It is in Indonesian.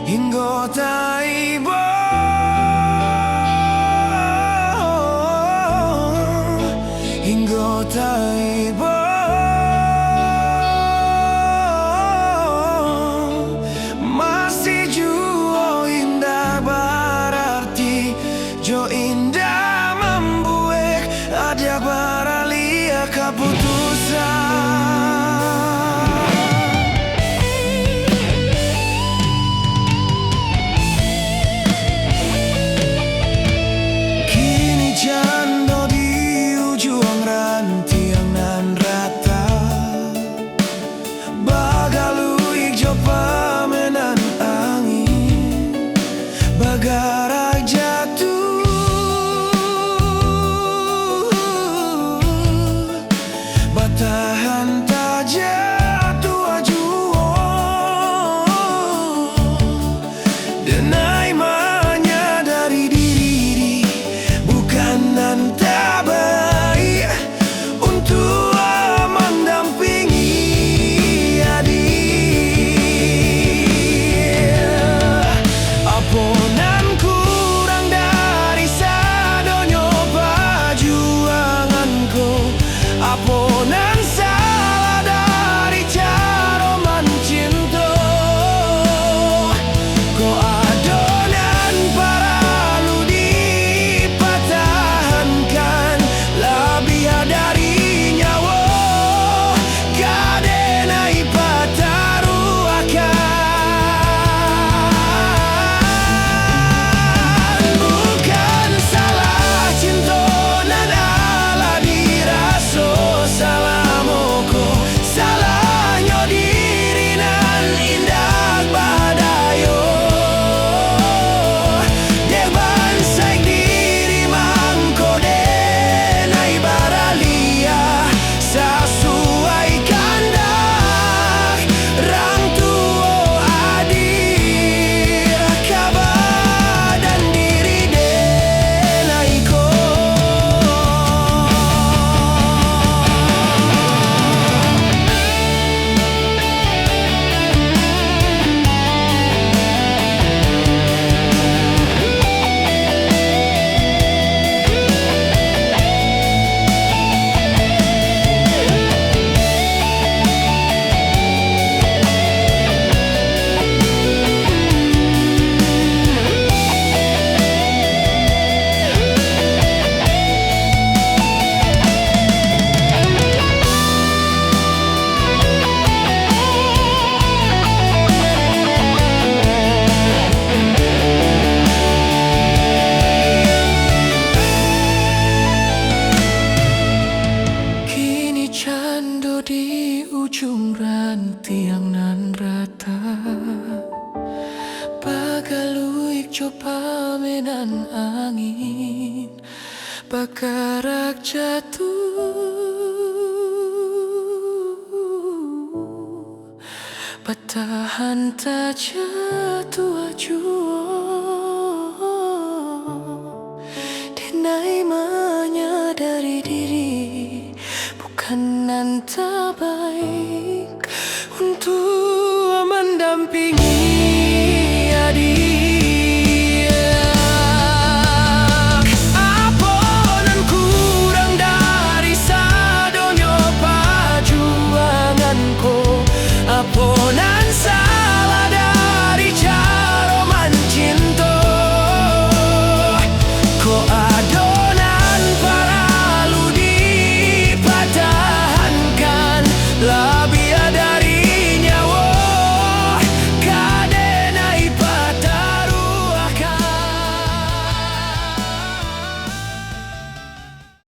hingga tiba hingga tiba masih jua indah berarti jo indah membuat ada baralia keputusan. Bagarak jatuh batahan tak jatuh ajuo denai menyadari diri bukan nanti baik untuk mendampingi adik aponan kurang dari sadonyo perjuanganku aponan salah dari cara mencinta ko adonan paralu dipertahankan lebih dari nyawa kadenai pataruakan bukan salah cinta nan ala diraso salah moko salahnya diri nan indah badayo dek bansai diri mangko denai baralia sesuai kandak rang tuo adik kabar dan diri denai ko kini candu di ujung rantiang nan rata bagaluik coba menan angin bakarak jatuh batahan tak jatuh ajuo denai menyadari diri bukan nanti